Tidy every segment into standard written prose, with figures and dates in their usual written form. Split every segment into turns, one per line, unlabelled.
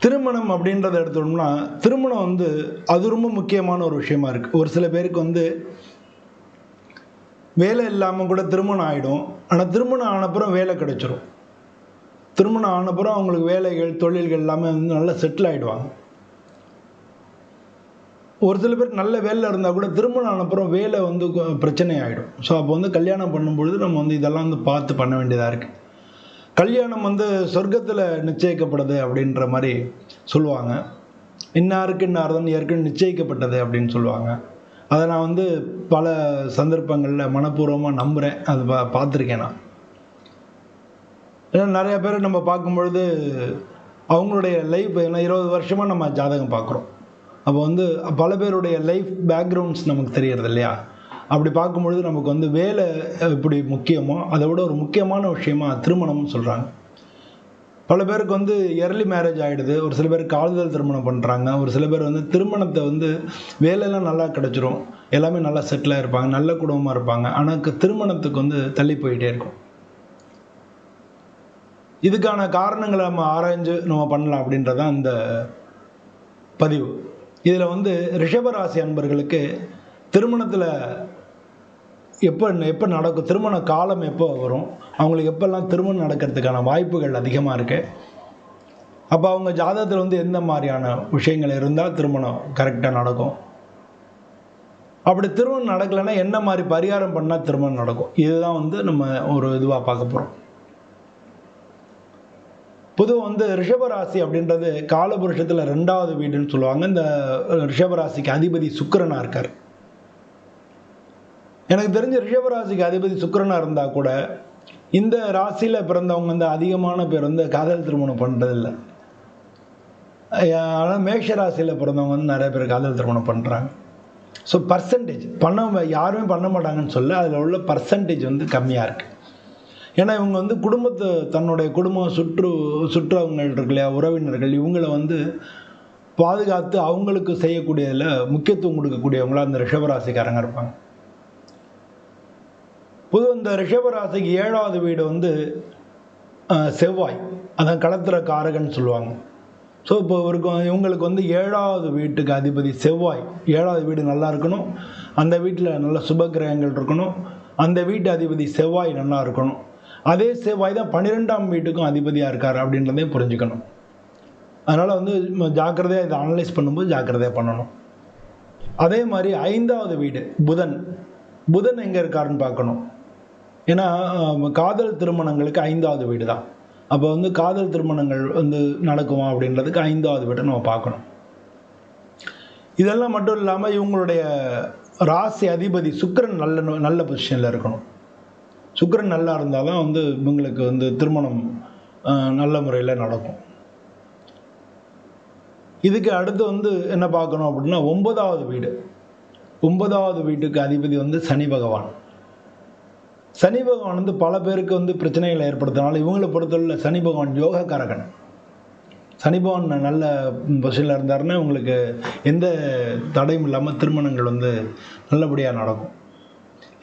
திருமணம் அப்படின்றத எடுத்தோம்னா, திருமணம் வந்து அது ரொம்ப முக்கியமான ஒரு விஷயமா இருக்கு. ஒரு சில பேருக்கு வந்து வேலை இல்லாம கூட திருமணம் ஆயிடும். ஆனா திருமணம் ஆனப்புறம் வேலை கிடைச்சிரும். திருமணம் ஆனப்புறம் அவங்களுக்கு வேலைகள், தொழில்கள் எல்லாமே வந்து நல்லா செட்டில் ஆயிடுவாங்க. ஒரு சில பேர் நல்ல வேலைல இருந்தா கூட திருமணம் ஆனப்புறம் வேலை வந்து பிரச்சனை ஆயிடும். ஸோ அப்போ வந்து கல்யாணம் பண்ணும்பொழுது நம்ம வந்து இதெல்லாம் வந்து பார்த்து பண்ண வேண்டியதா இருக்கு. கல்யாணம் வந்து சொர்க்கத்துல நிச்சயிக்கப்படுது அப்படின்ற மாரி சொல்லுவாங்க. இன்னாருக்கு இன்னார் தான் ஏற்கனவே நிச்சயிக்கப்பட்டது அப்படின்னு சொல்லுவாங்க. அத நான் வந்து பல சந்தர்ப்பங்கள்ல மனப்பூர்வமா நம்புறேன். அது பார்த்துருக்கேன் நான். ஏன்னா நெறைய பேர நம்ம பார்க்கும்பொழுது, அவங்களுடைய லைஃப் ஏன்னா 20 வருஷமா நம்ம ஜாதகம் பார்க்குறோம். அப்போ வந்து பல பேருடைய லைஃப் பேக்ரவுண்ட்ஸ் நமக்கு தெரியறது இல்லையா? அப்படி பார்க்கும்பொழுது நமக்கு வந்து வேலை எப்படி முக்கியமோ, அதை விட ஒரு முக்கியமான விஷயமா திருமணம்னு சொல்றாங்க. பல பேருக்கு வந்து எர்லி மேரேஜ் ஆயிடுது. ஒரு சில பேர் காதல் திருமணம் பண்றாங்க. ஒரு சில பேர் வந்து திருமணத்த வந்து வேலைலாம் நல்லா கிடைச்சிரும். எல்லாமே நல்லா செட்டில் ஆயிருப்பாங்க. நல்ல குடும்பமா இருப்பாங்க. ஆனா திருமணத்துக்கு வந்து தள்ளி போயிட்டே இருக்கும். இதுக்கான காரணங்கள நம்ம ஆராய்ஞ்சு நம்ம பண்ணலாம் அப்படின்றது தான் இந்த பதிவு. இதுல வந்து ரிஷப ராசி அன்பர்களுக்கு திருமணத்துல எப்ப நடக்கும்? திருமண காலம் எப்போ வரும்? அவங்களுக்கு எப்பல்லாம் திருமணம் நடக்கிறதுக்கான வாய்ப்புகள் அதிகமா இருக்கு? அப்ப அவங்க ஜாதகத்துல வந்து எந்த மாரியான விஷயங்கள் இருந்தா திருமணம் கரெக்ட்டா நடக்கும்? அப்படி திருமணம் நடக்கலைன்னா என்ன மாரி பரிகாரம் பண்ணா திருமணம் நடக்கும்? இதுதான் வந்து நம்ம ஒரு இதுவா பார்க்க போறோம். பொதுவா வந்து ரிஷபராசி அப்படின்றது காலபுருஷத்துல 2வது வீடுன்னு சொல்லுவாங்க. இந்த ரிஷபராசிக்கு அதிபதி சுக்கிரனா இருக்காரு. எனக்கு தெரிஞ்ச ரிஷபராசிக்கு அதிபதி சுக்கிரனா இருந்தா கூட, இந்த ராசியில பிறந்தவங்க வந்து அதிகமான பேர் வந்து காதல் திருமணம் பண்றதில்ல. ஆனா மேஷ ராசியில பிறந்தவங்க வந்து நெறைய பேர் காதல் திருமணம் பண்றாங்க. ஸோ பர்சன்டேஜ் யாருமே பண்ண மாட்டாங்கன்னு சொல்ல, அதுல உள்ள பர்சன்டேஜ் வந்து கம்மியா இருக்கு. ஏன்னா இவங்க வந்து தன்னுடைய குடும்பம் சுற்றவங்கள் இருக்கு இல்லையா, உறவினர்கள் இவங்கள வந்து பாதுகாத்து அவங்களுக்கு செய்யக்கூடியதுல முக்கியத்துவம் கொடுக்கக்கூடியவங்களா அந்த ரிஷபராசிக்காரங்க இருப்பாங்க. பொதுவாக இந்த ரிஷபராசிக்கு 7வது வீடு வந்து செவ்வாய், அதான் களத்திர காரகன்னு சொல்லுவாங்க. ஸோ இப்போ இவங்களுக்கு வந்து 7வது வீட்டுக்கு அதிபதி செவ்வாய். 7வது வீடு நல்லா இருக்கணும், அந்த வீட்டில் நல்ல சுப கிரகங்கள் இருக்கணும், அந்த வீட்டு அதிபதி செவ்வாய் நல்லா இருக்கணும். அதே செவ்வாய் தான் 12ஆம் வீட்டுக்கும் அதிபதியா இருக்காரு அப்படின்றதையும் புரிஞ்சுக்கணும். அதனால வந்து ஜாக்கிரதையா இதை அனலைஸ் பண்ணும்போது ஜாக்கிரதையா பண்ணணும். அதே மாதிரி 5வது வீடு புதன் எங்க இருக்காருன்னு பார்க்கணும். ஏன்னா காதல் திருமணங்களுக்கு 5வது வீடு தான். அப்போ வந்து காதல் திருமணங்கள் வந்து நடக்குமா அப்படின்றதுக்கு 5வது வீட்டை நம்ம பார்க்கணும். இதெல்லாம் மட்டும் இல்லாமல் இவங்களுடைய ராசி அதிபதி சுக்கிரன் நல்ல பொசிஷன்ல இருக்கணும். சுக்கிரன் நல்லா இருந்தால் தான் வந்து இவங்களுக்கு வந்து திருமணம் நல்ல முறையில் நடக்கும். இதுக்கு அடுத்து வந்து என்ன பார்க்கணும் அப்படின்னா 9வது வீடு. 9வது வீட்டுக்கு அதிபதி வந்து சனி பகவான். சனி பகவான் வந்து பல பேருக்கு வந்து பிரச்சனைகளை ஏற்படுத்தினால இவங்களை பொறுத்தவரை சனி பகவான் யோகக்காரகன். சனி பகவான் நல்ல பொசிஷனில் இருந்தாருன்னா உங்களுக்கு எந்த தடையும் இல்லாமல் திருமணங்கள் வந்து நல்லபடியாக நடக்கும்.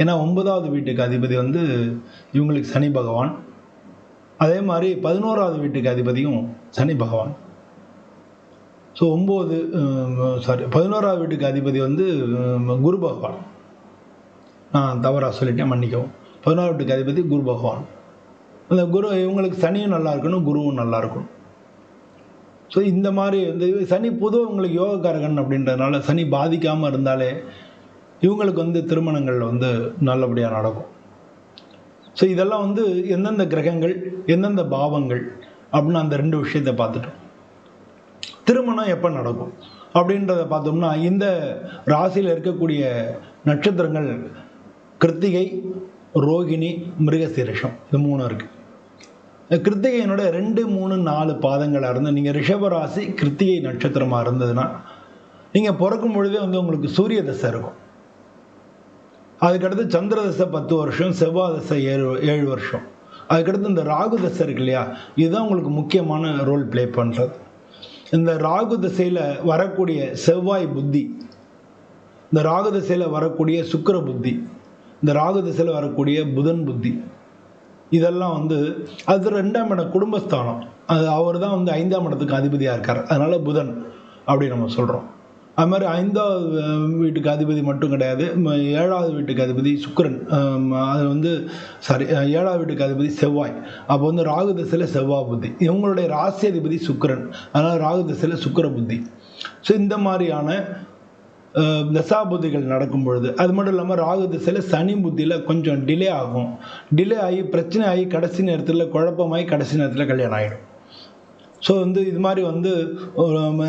ஏன்னா 9வது வீட்டுக்கு அதிபதி வந்து இவங்களுக்கு சனி பகவான். அதே மாதிரி 11வது வீட்டுக்கு அதிபதியும் சனி பகவான். ஸோ 11வது வீட்டுக்கு அதிபதி வந்து குரு பகவான். நான் தவறாக சொல்லிட்டேன், மன்னிக்கவும். 11வது வீட்டுக்கு அதிபதி குரு பகவான். அந்த இவங்களுக்கு சனியும் நல்லா இருக்கணும், குருவும் நல்லா இருக்கணும். ஸோ இந்த மாதிரி வந்து சனி பொதுவாக உங்களுக்கு யோகக்காரகன் அப்படின்றதுனால சனி பாதிக்காமல் இருந்தாலே இவங்களுக்கு வந்து திருமணங்கள் வந்து நல்லபடியாக நடக்கும். ஸோ இதெல்லாம் வந்து எந்தெந்த கிரகங்கள் எந்தெந்த பாவங்கள் அப்படின்னு அந்த 2 விஷயத்தை பார்த்துட்டோம். திருமணம் எப்போ நடக்கும் அப்படின்றத பார்த்தோம்னா, இந்த ராசியில் இருக்கக்கூடிய நட்சத்திரங்கள் கிருத்திகை, ரோகிணி, மிருகசீரிஷம், இது 3 இருக்கு. கிருத்திகையினோட 2, 3, 4 பாதங்களாக இருந்து நீங்கள் ரிஷபராசி கிருத்திகை நட்சத்திரமாக இருந்ததுன்னா நீங்கள் பிறக்கும் பொழுதே வந்து உங்களுக்கு சூரிய தசை இருக்கும். அதுக்கடுத்து சந்திர தசை 10 வருஷம், செவ்வாய் தசை 7 வருஷம். அதுக்கடுத்து இந்த ராகு தசை இருக்கு இல்லையா, இதுதான் உங்களுக்கு முக்கியமான ரோல் பிளே பண்ணுறது. இந்த ராகு திசையில் வரக்கூடிய செவ்வாய் புத்தி, இந்த ராகு திசையில் வரக்கூடிய சுக்கிர புத்தி, இந்த ராகு திசையில் வரக்கூடிய புதன் புத்தி, இதெல்லாம் வந்து அது 2ஆம் இடம் குடும்பஸ்தானம். அது அவர் தான் வந்து 5ஆம் இடத்துக்கு அதிபதியாக இருக்கார். அதனால புதன் அப்படி நம்ம சொல்கிறோம். அது மாதிரி 5வது வீட்டுக்கு அதிபதி மட்டும் கிடையாது, 7வது வீட்டுக்கு அதிபதி சுக்கிரன். அது வந்து சாரி 7வது வீட்டுக்கு அதிபதி செவ்வாய். அப்போ வந்து ராகு திசையில் செவ்வாய் புத்தி. இவங்களுடைய ராசி அதிபதி சுக்கிரன். அதனால் ராகு திசையில் சுக்கிர புத்தி. ஸோ இந்த மாதிரியான தசாபுத்திகள் நடக்கும் பொழுது, அது மட்டும் இல்லாமல் ராகு திசையில் சனி புத்தியில் கொஞ்சம் டிலே ஆகும். டிலே ஆகி பிரச்சனை ஆகி கடைசி நேரத்தில் குழப்பமாகி கடைசி நேரத்தில் கல்யாணம் ஆகிடும். ஸோ வந்து இது மாதிரி வந்து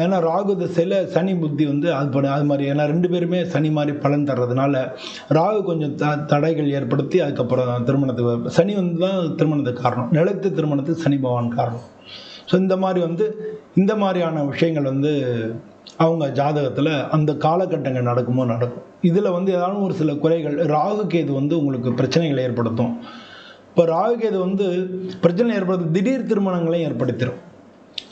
ஏன்னா ராகு திசையில் சனி புத்தி வந்து அது மாதிரி, ஏன்னா 2 பேருமே சனி மாதிரி பலன் தர்றதுனால ராகு கொஞ்சம் தடைகள் ஏற்படுத்தி அதுக்கப்புறம் திருமணத்துக்கு சனி வந்து தான் திருமணத்துக்கு காரணம். நிலைத்த திருமணத்துக்கு சனி பகவான் காரணம். ஸோ இந்த மாதிரியான விஷயங்கள் வந்து அவங்க ஜாதகத்தில் அந்த காலகட்டங்கள் நடக்கும்போது நடக்கும். இதில் வந்து ஏதாவது ஒரு சில குறைகள், ராகு கேது வந்து உங்களுக்கு பிரச்சனைகளை ஏற்படுத்தும். இப்போ ராகு கேது வந்து பிரச்சனை ஏற்படுத்த திடீர் திருமணங்களையும் ஏற்படுத்திடும்.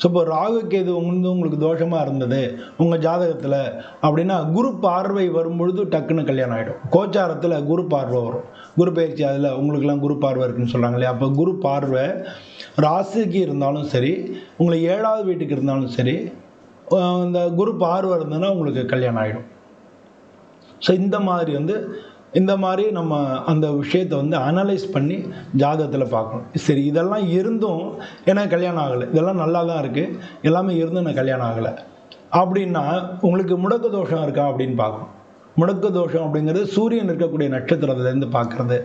ஸோ இப்போ ராகு கேது வந்து உங்களுக்கு தோஷமாக இருந்தது உங்கள் ஜாதகத்தில் அப்படின்னா, குரு பார்வை வரும்பொழுது டக்குன்னு கல்யாணம் ஆகிடும். கோச்சாரத்தில் குரு பார்வை வரும், குரு பயிற்சி, அதில் உங்களுக்கெல்லாம் குரு பார்வை இருக்குன்னு சொல்கிறாங்க இல்லையா. அப்போ குரு பார்வை ராசிக்கு இருந்தாலும் சரி, உங்களுக்கு 7வது வீட்டுக்கு இருந்தாலும் சரி, இந்த குரு பார்வை இருந்ததுன்னா உங்களுக்கு கல்யாணம் ஆகிடும். ஸோ இந்த மாதிரி நம்ம அந்த விஷயத்தை வந்து அனலைஸ் பண்ணி ஜாதகத்தில் பார்க்கணும். சரி, இதெல்லாம் இருந்தும் எனக்கு கல்யாணம் ஆகலை, இதெல்லாம் நல்லா தான் இருக்குது, எல்லாமே இருந்தும் எனக்கு கல்யாணம் ஆகலை அப்படின்னா உங்களுக்கு முடக்கு தோஷம் இருக்கா அப்படின்னு பார்க்கணும். முடக்கு தோஷம் அப்படிங்கிறது சூரியன் இருக்கக்கூடிய நட்சத்திரத்துலேருந்து பார்க்குறது.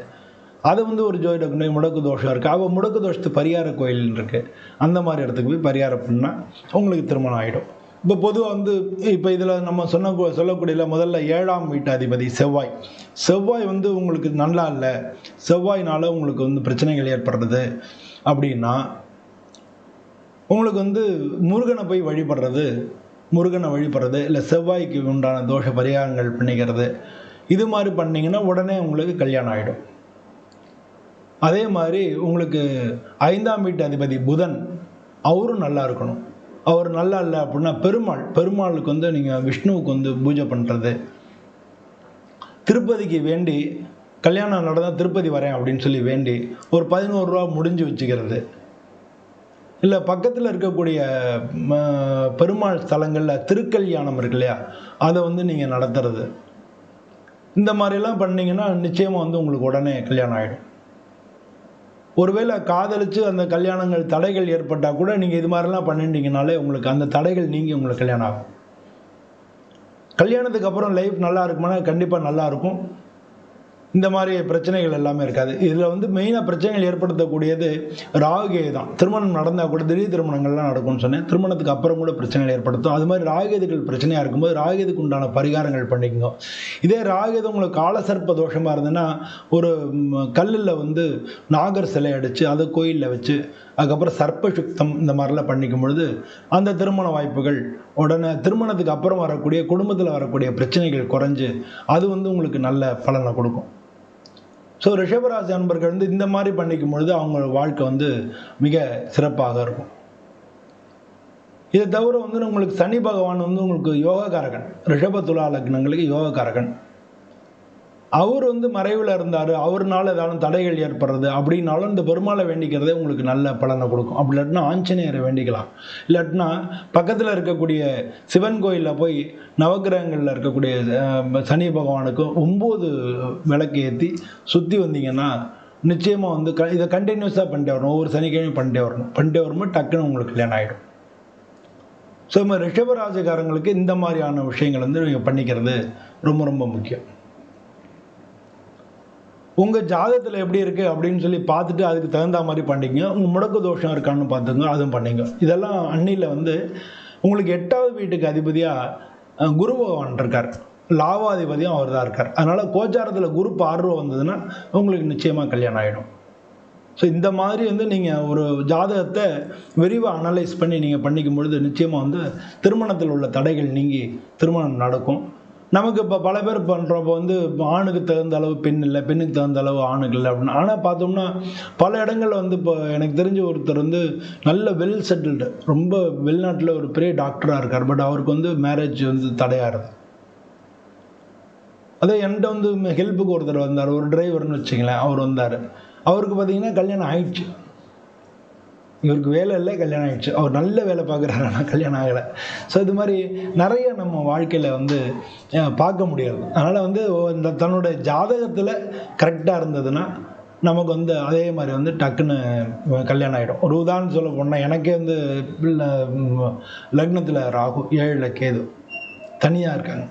அது வந்து ஒரு ஜோதிட முடக்கு தோஷம் இருக்குது. அப்போ முடக்கு தோஷத்துக்கு பரிகார கோயில் இருக்குது, அந்த மாதிரி இடத்துக்கு போய் பரிகாரம் பண்ணால் உங்களுக்கு திருமணம் ஆகிடும். இப்போ பொதுவாக வந்து இப்போ இதில் நம்ம சொல்லக்கூடிய முதல்ல 7ஆம் வீட்டு அதிபதி செவ்வாய் வந்து உங்களுக்கு நல்லா இல்லை, செவ்வாயினால் உங்களுக்கு வந்து பிரச்சனைகள் ஏற்படுறது அப்படின்னா உங்களுக்கு வந்து முருகனை வழிபடுறது இல்லை செவ்வாய்க்கு உண்டான தோஷ பரிகாரங்கள் பண்ணிக்கிறது, இது மாதிரி பண்ணிங்கன்னா உடனே உங்களுக்கு கல்யாணம் ஆகிடும். அதே மாதிரி உங்களுக்கு 5ஆம் வீட்டு அதிபதி புதன், அவரும் நல்லா இருக்கணும். அவர் நல்லா இல்லை அப்படின்னா பெருமாளுக்கு வந்து நீங்கள் விஷ்ணுவுக்கு வந்து பூஜை பண்ணுறது, திருப்பதிக்கு வேண்டி கல்யாணம் நடந்தால் திருப்பதி வரேன் அப்படின்னு சொல்லி வேண்டி ஒரு 11 ரூபா முடிஞ்சு வச்சுக்கிறது, இல்லை பக்கத்தில் இருக்கக்கூடிய பெருமாள் ஸ்தலங்களில் திருக்கல்யாணம் இருக்கு இல்லையா, அதை வந்து நீங்கள் நடத்துறது, இந்த மாதிரிலாம் பண்ணிங்கன்னா நிச்சயமாக வந்து உங்களுக்கு உடனே கல்யாணம் ஆகிடும். ஒருவேளை காதலிச்சு அந்த கல்யாணங்கள் தடைகள் ஏற்பட்டால் கூட நீங்கள் இது மாதிரிலாம் பண்ணிட்டீங்கனாலே உங்களுக்கு அந்த தடைகள் நீங்கி உங்களுக்கு கல்யாணம் ஆகும். கல்யாணத்துக்கு அப்புறம் லைஃப் நல்லா இருக்குமானா கண்டிப்பாக நல்லா இருக்கும். இந்த மாதிரி பிரச்சனைகள் எல்லாமே இருக்காது. இதில் வந்து மெயினாக பிரச்சனைகள் ஏற்படுத்தக்கூடியது ராகுகேது தான். திருமணம் நடந்தால் கூட திடீர் திருமணங்கள்லாம் நடக்கும்னு சொன்னேன், திருமணத்துக்கு அப்புறம் கூட பிரச்சனைகள் ஏற்படுத்தும். அது மாதிரி ராகுகேதுகள் பிரச்சனையாக இருக்கும்போது ராகுகேதுக்கு உண்டான பரிகாரங்கள் பண்ணிக்கோங்க. இதே ராகுகேது உங்களுக்கு காலசர்ப்ப தோஷமாக இருந்ததுன்னா ஒரு கல்லில் வந்து நாகர் சிலை அடித்து அதை கோயிலில் வச்சு அதுக்கப்புறம் சர்ப்ப சுத்தம் இந்த மாதிரிலாம் பண்ணிக்கும் பொழுது அந்த திருமண வாய்ப்புகள் உடனே திருமணத்துக்கு அப்புறம் வரக்கூடிய குடும்பத்தில் வரக்கூடிய பிரச்சனைகள் குறைஞ்சு அது வந்து உங்களுக்கு நல்ல பலனை கொடுக்கும். ஸோ ரிஷபராசி அன்பர்கள் வந்து இந்த மாதிரி பண்ணிக்கும் பொழுது அவங்க வாழ்க்கை வந்து மிக சிறப்பாக இருக்கும். இதை தவிர வந்து உங்களுக்கு சனி பகவான் வந்து உங்களுக்கு யோகக்காரகன், ரிஷப துலா லக்னங்களுக்கு யோகக்காரகன். அவர் வந்து மறைவில் இருந்தார், அவர்னால ஏதாவது தடைகள் ஏற்படுறது அப்படின்னாலும் இந்த பெருமாளை வேண்டிக்கிறதே உங்களுக்கு நல்ல பலனை கொடுக்கும். அப்படி இல்லாட்டினா ஆஞ்சநேயரை வேண்டிக்கலாம், இல்லாட்டினா பக்கத்தில் இருக்கக்கூடிய சிவன் கோயிலில் போய் நவகிரகங்களில் இருக்கக்கூடிய சனி பகவானுக்கு 9 விளக்கு ஏற்றி சுற்றி வந்தீங்கன்னா நிச்சயமாக வந்து இதை கண்டினியூஸாக பண்ணிட்டே வரணும். ஒவ்வொரு சனிக்கிழமையும் பண்ணிட்டே வரும்போது டக்குன்னு உங்களுக்கு கல்யாணம் ஆகிடும். ஸோ நம்ம ரிஷபராசிக்காரங்களுக்கு இந்த மாதிரியான விஷயங்கள் வந்து நீங்கள் பண்ணிக்கிறது ரொம்ப ரொம்ப முக்கியம். உங்கள் ஜாதகத்தில் எப்படி இருக்குது அப்படின்னு சொல்லி பார்த்துட்டு அதுக்கு தகுந்த மாதிரி பண்ணிங்க. உங்கள் முடக்கு தோஷம் இருக்கான்னு பார்த்துங்க, அதுவும் பண்ணிங்க. இதெல்லாம் அன்னியில் வந்து உங்களுக்கு 8வது வீட்டுக்கு அதிபதியாக குரு பகவான் இருக்கார், லாபாதிபதியும் அவர் தான் இருக்கார். அதனால் கோச்சாரத்தில் குரு பார்வை வந்ததுன்னா உங்களுக்கு நிச்சயமாக கல்யாணம் ஆகிடும். ஸோ இந்த மாதிரி வந்து நீங்கள் ஒரு ஜாதகத்தை விரிவாக அனலைஸ் பண்ணி நீங்கள் பண்ணிக்கும் பொழுது நிச்சயமாக வந்து திருமணத்தில் உள்ள தடைகள் நீங்கி திருமணம் நடக்கும். நமக்கு இப்போ பல பேர் பண்ணுறப்போ வந்து ஆணுக்கு தகுந்த அளவு பெண் இல்லை, பெண்ணுக்கு தகுந்த அளவு ஆணுக்கு இல்லை அப்படின்னு. ஆனால் பார்த்தோம்னா பல இடங்களில் வந்து இப்போ எனக்கு தெரிஞ்ச ஒருத்தர் வந்து நல்ல வெல் செட்டில்டு, ரொம்ப வெளிநாட்டில் ஒரு பெரிய டாக்டராக இருக்கார். பட் அவருக்கு வந்து மேரேஜ் வந்து தடையாகிறது. அதே என்கிட்ட வந்து ஹெல்ப்புக்கு ஒருத்தர் வந்தார், ஒரு டிரைவர்னு வச்சுங்களேன், அவர் வந்தார். அவருக்கு பார்த்தீங்கன்னா கல்யாணம் ஆயிடுச்சு. இவருக்கு வேலை இல்லை, கல்யாணம் ஆகிடுச்சு. அவர் நல்ல வேலை பார்க்குறாரு, ஆனால் கல்யாணம் ஆகலை. ஸோ இது மாதிரி நிறைய நம்ம வாழ்க்கையில் வந்து பார்க்க முடியாது. அதனால் வந்து இந்த தன்னுடைய ஜாதகத்தில் கரெக்டாக இருந்ததுன்னா நமக்கு வந்து அதே மாதிரி வந்து டக்குன்னு கல்யாணம் ஆகிடும். ஒரு உதாரணம் சொல்ல போனால், எனக்கே வந்து லக்னத்தில் ராகு, 7ல் கேது, தனியாக இருக்காங்க,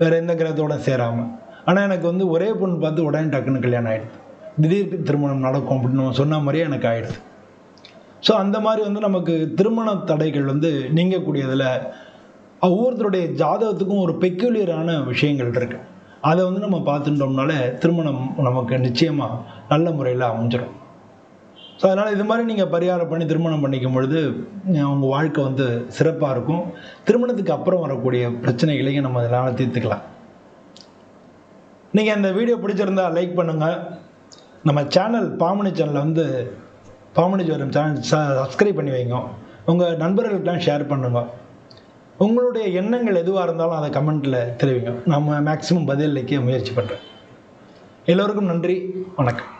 வேறு எந்த கிரகத்தோடு சேராமல். ஆனால் எனக்கு வந்து ஒரே பொண்ணு பார்த்து உடனே டக்குன்னு கல்யாணம் ஆகிடுது. திடீர் திருமணம் நடக்கும் அப்படின்னு நம்ம சொன்ன மாதிரியே எனக்கு ஆகிடுது. ஸோ அந்த மாதிரி வந்து நமக்கு திருமண தடைகள் வந்து நீங்கக்கூடியதில் ஒவ்வொருத்தருடைய ஜாதகத்துக்கும் ஒரு பெக்யூலியரான விஷயங்கள் இருக்குது. அதை வந்து நம்ம பார்த்துட்டோம்னால திருமணம் நமக்கு நிச்சயமாக நல்ல முறையில் அமைஞ்சிடும். ஸோ அதனால் இது மாதிரி நீங்கள் பரிகாரம் பண்ணி திருமணம் பண்ணிக்கும் பொழுது உங்கள் வாழ்க்கை வந்து சிறப்பாக இருக்கும். திருமணத்துக்கு அப்புறம் வரக்கூடிய பிரச்சனைகளையும் நம்ம இதனால் தீர்த்துக்கலாம். நீங்கள் இந்த வீடியோ பிடிச்சிருந்தா லைக் பண்ணுங்கள். நம்ம சேனல் பாமணி சேனலில் வந்து பாமணி ஜோதிடம் சேனல் சப்ஸ்கிரைப் பண்ணி வைங்க. உங்கள் நண்பர்களுக்கெல்லாம் ஷேர் பண்ணுங்க. உங்களுடைய எண்ணங்கள் எதுவாக இருந்தாலும் அதை கமெண்ட்டில் தெரிவிங்க. நம்ம மேக்ஸிமம் பதிலளிக்க முயற்சி பண்ணுறேன். எல்லோருக்கும் நன்றி, வணக்கம்.